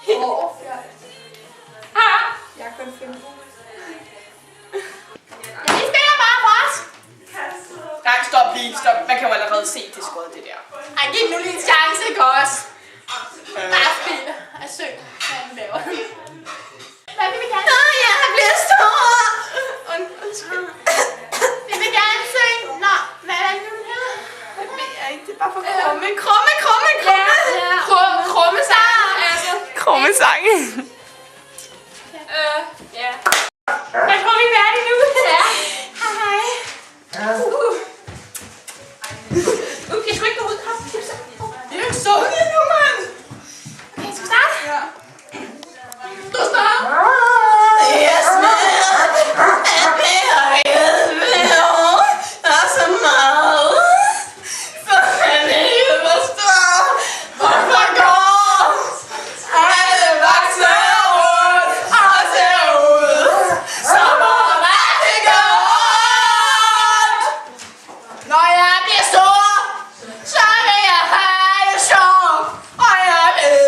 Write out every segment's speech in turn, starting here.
Jeg er kun 15. Vi spiller bare for os. Nej, stop lige. Stop. Man kan jo allerede se det skåret, det der. Ej, giv nu lige en chance, ikke også? Bare spil og syng, hvad han laver. Hvad vil vi gerne? Nå, jeg bliver stor. Undskyld. Vi vil gerne synge. Nå, hvad er det nu, den hedder? Det ved jeg ikke. Det er bare for krumme. Krumme sang. Altså. Krumme sang. Ja. Jeg tror, vi er færdige nu. Ja. Hej. Jeg skal ikke gå ud, kom. Det er jo sunget nu, mand. Okay, skal vi starte? Ja. Du starter. Yes, man. Der er så meget. For han ikke forstår, hvorfor går alle voksne rundt og ser ud, som om at det går ondt. Når jeg bliver stor, så vil jeg have det sjovt, og jeg ved,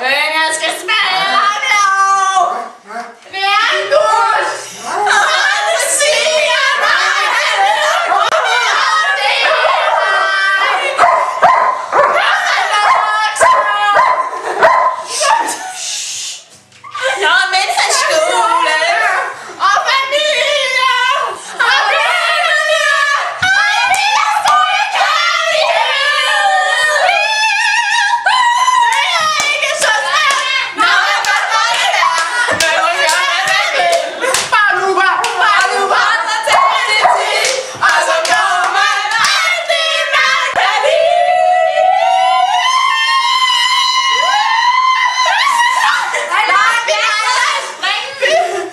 at jeg skal smage det af. Vær en gut, og det siger mig, at det er kun det er mig. Når men han skole og familie og venner og en lille store kærlighed. Det er ikke så svært, når man godt for det der. Men hun gør, hvad man vil. Bare nu bare tage det til, og så gør man alt det, man kan lide.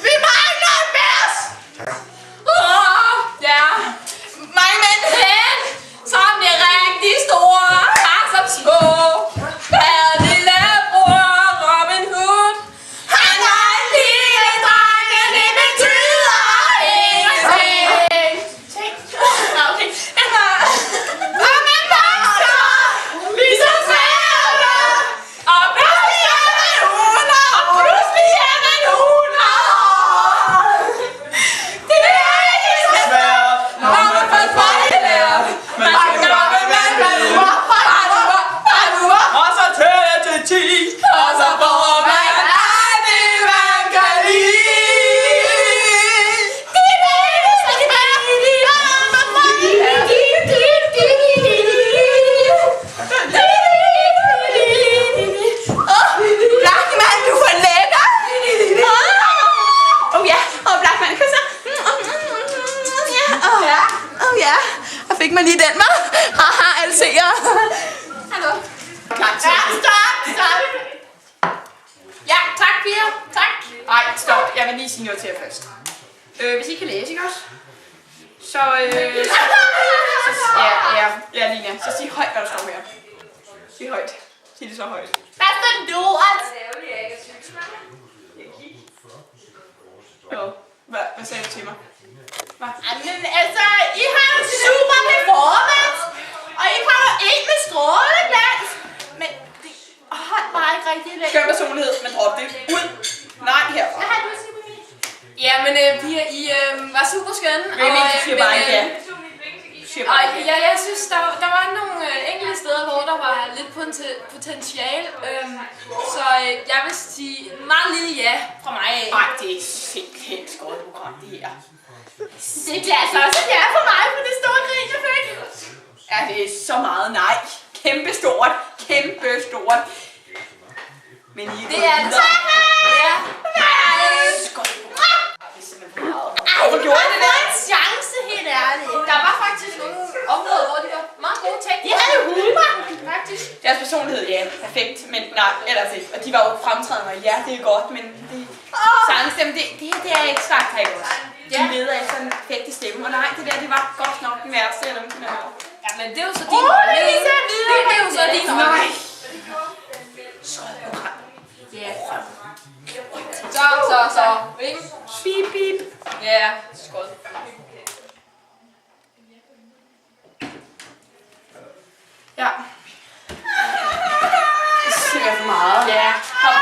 Vi mangler en bærs! Ja. Mange mænd hen, som de rigtig store, har som små. Hvad lille bror Robin Hood? Han er en lille dreng, men det betyder ingenting. Okay. Og man vokser, ligesom svævler, og pludselig er man 100, og pludselig er man 100. Det er ikke så svært, når man først får det lært. Man skal gøre, hvad man vil. Og så tæller jeg til 10, og så får man alt det, man kan lide. Det er ikke så svært, når man får det lært. Blackman, du er for lækker. Oh ja, og Blackman kysser. Oh ja, jeg fik mig lige den med. Haha, alle seere. Hallo. Klar til. Stop. Ja, tak, piger. Tak. Ej, stop. Jeg vil lige sige noget til jer først. Hvis I kan læse, ikke også? Så, ja, Lina. Så sig højt, hvad der står her. Sig højt. Sig det så højt. Hvad står lort? Hvad sagde du til mig? Men altså, I har en super performance, og I kommer ind med stråleglans. Men det holdt bare ikke rigtig længe. Skøn personlighed, men drop det ud. Nej, herfra. Hvad har du at sige på mig? Ja, men piger, I var super skønne. Remy, du siger bare ikke ja. Og jeg synes, der var nogle enkelte steder, hvor der var lidt potentiale. Så jeg vil sige meget lille ja fra mig af. Nej, det er simpelthen skåret program, det her. Det er altså også et ja for mig, for det store grin, jeg fik. Ja, det er så meget nej. Kæmpe stort. Men I Det er det. Ja. skåret. Hvorfor gjorde det der? En chance, helt ærligt. Der var faktisk nogle områder, hvor de var meget gode ting. De havde humor. Faktisk. Deres personlighed, ja, perfekt, men nej, ellers ikke. Og de var jo fremtrædende, og ja, det er godt, men det sangstemme, det er ikke svagt her, ikke også? De leder efter en perfekte stemme, og nej, det der, det var godt nok den værste, eller hvad det var. Ja, men det er jo så din holdning. Det er jo så din holdning. Skåret program. Ja. Så. Ikke? Beep, beep. Ja, skål. Ja. Det er for meget. Ja, kom.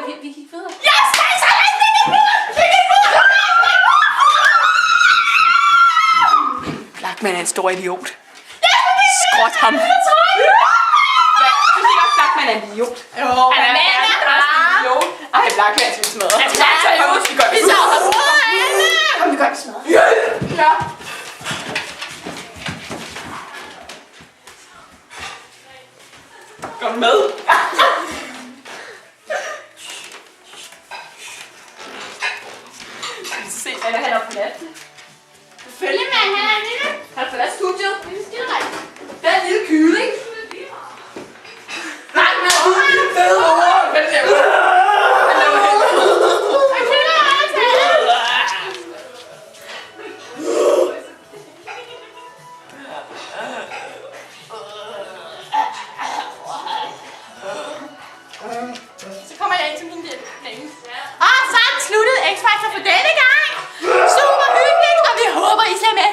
vi gik videre. Yes, det er så rigtigt! Det gik videre! Blackman er en stor idiot. Skråt ham. Ja, du siger også, Blackman er en idiot. Jo, han er også en idiot. Ej, Blackman skal vi smadre. Vi gør Kom, vi gør det smadre. Ja. Kom med. Se, hvad han har forladt. Selvfølgelig, mand. Han er en lille. Han har forladt studiet. Det er skideret. Den lille kylling. Nej, men han er en fed mor. Han laver Så kommer jeg ind til min dame. Og så er den sluttet X-Factor for denne gang. Super hyggeligt, og vi håber, I ser med